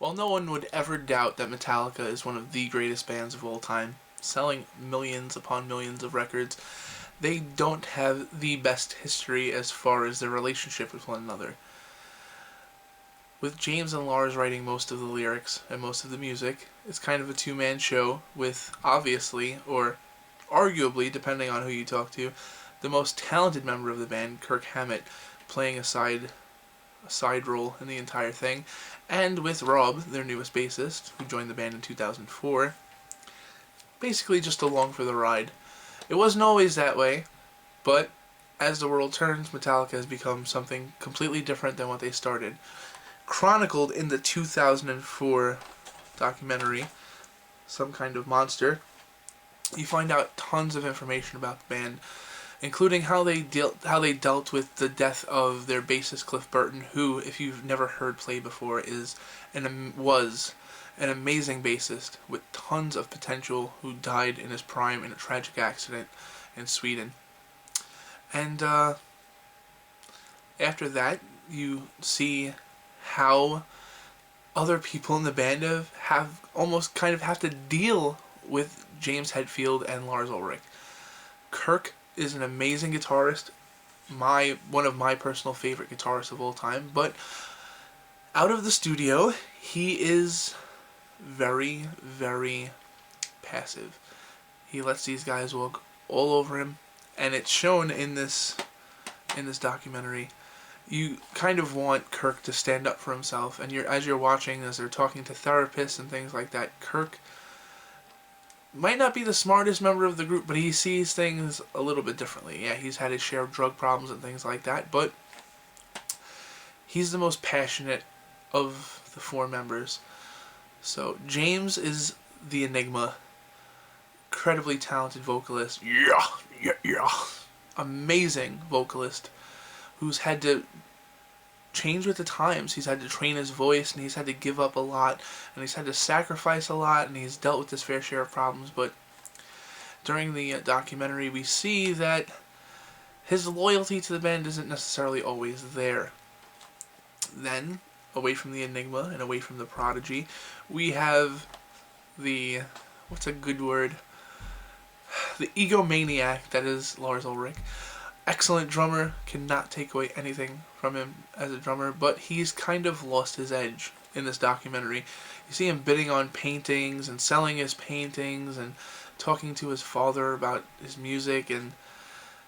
While no one would ever doubt that Metallica is one of the greatest bands of all time, selling millions upon millions of records, they don't have the best history as far as their relationship with one another. With James and Lars writing most of the lyrics and most of the music, it's kind of a two-man show with, obviously, or arguably, depending on who you talk to, the most talented member of the band, Kirk Hammett, playing a side role in the entire thing, and with Rob, their newest bassist, who joined the band in 2004, basically just along for the ride. It wasn't always that way, but as the world turns, Metallica has become something completely different than what they started. Chronicled in the 2004 documentary, Some Kind of Monster, you find out tons of information about the band, including how they dealt with the death of their bassist Cliff Burton, who, if you've never heard play before, was an amazing bassist with tons of potential, who died in his prime in a tragic accident in Sweden. And after that, you see how other people in the band have almost kind of have to deal with James Hetfield and Lars Ulrich. Kirk is an amazing guitarist, one of my personal favorite guitarists of all time, but out of the studio, he is very, very passive. He lets these guys walk all over him, and it's shown in this documentary. You kind of want Kirk to stand up for himself, and as you're watching, as they're talking to therapists and things like that, Kirk might not be the smartest member of the group, but he sees things a little bit differently. Yeah, he's had his share of drug problems and things like that, but he's the most passionate of the four members. So James is the enigma, incredibly talented vocalist, amazing vocalist, who's had to change with the times. He's had to train his voice, and he's had to give up a lot, and he's had to sacrifice a lot, and he's dealt with his fair share of problems. But during the documentary, we see that his loyalty to the band isn't necessarily always there. Then, away from the enigma and away from the prodigy, we have the, what's a good word? The egomaniac that is Lars Ulrich. Excellent drummer, cannot take away anything from him as a drummer, but he's kind of lost his edge in this documentary. You see him bidding on paintings and selling his paintings and talking to his father about his music, and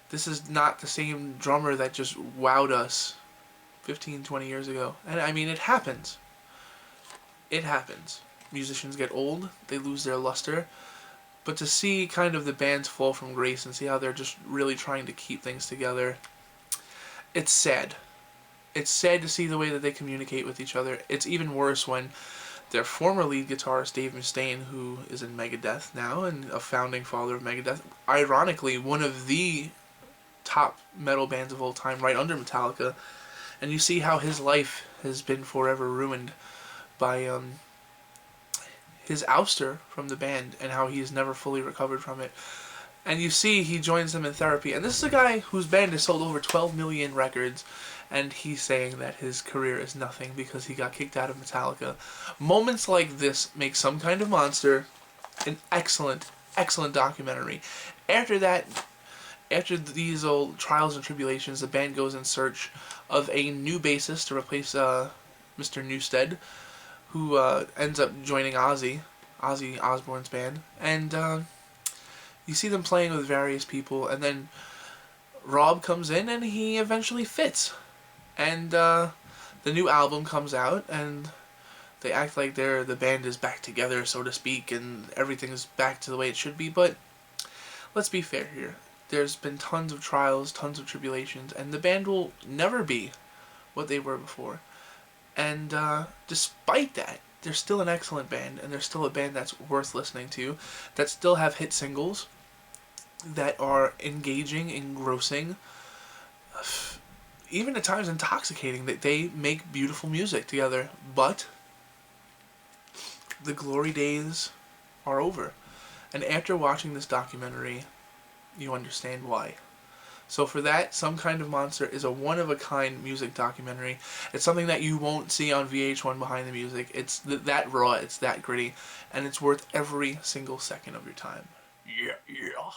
this is not the same drummer that just wowed us 15, 20 years ago. And I mean, it happens. It happens. Musicians get old, they lose their luster. But to see kind of the band's fall from grace and see how they're just really trying to keep things together, it's sad. It's sad to see the way that they communicate with each other. It's even worse when their former lead guitarist, Dave Mustaine, who is in Megadeth now and a founding father of Megadeth, ironically one of the top metal bands of all time, right under Metallica, and you see how his life has been forever ruined by his ouster from the band, and how he has never fully recovered from it. And you see he joins them in therapy, and this is a guy whose band has sold over 12 million records, and he's saying that his career is nothing because he got kicked out of Metallica. Moments like this make Some Kind of Monster an excellent, excellent documentary. After that, after these old trials and tribulations, the band goes in search of a new bassist to replace Mr. Newsted, who ends up joining Ozzy Osbourne's band, and you see them playing with various people, and then Rob comes in, and he eventually fits, and the new album comes out, and they act like the band is back together, so to speak, and everything's back to the way it should be, but let's be fair here. There's been tons of trials, tons of tribulations, and the band will never be what they were before. And despite that, they're still an excellent band, and they're still a band that's worth listening to, that still have hit singles, that are engaging, engrossing, even at times intoxicating, that they make beautiful music together. But the glory days are over. And after watching this documentary, you understand why. So for that, Some Kind of Monster is a one-of-a-kind music documentary. It's something that you won't see on VH1 Behind the Music. It's that raw, it's that gritty, and it's worth every single second of your time. Yeah, yeah.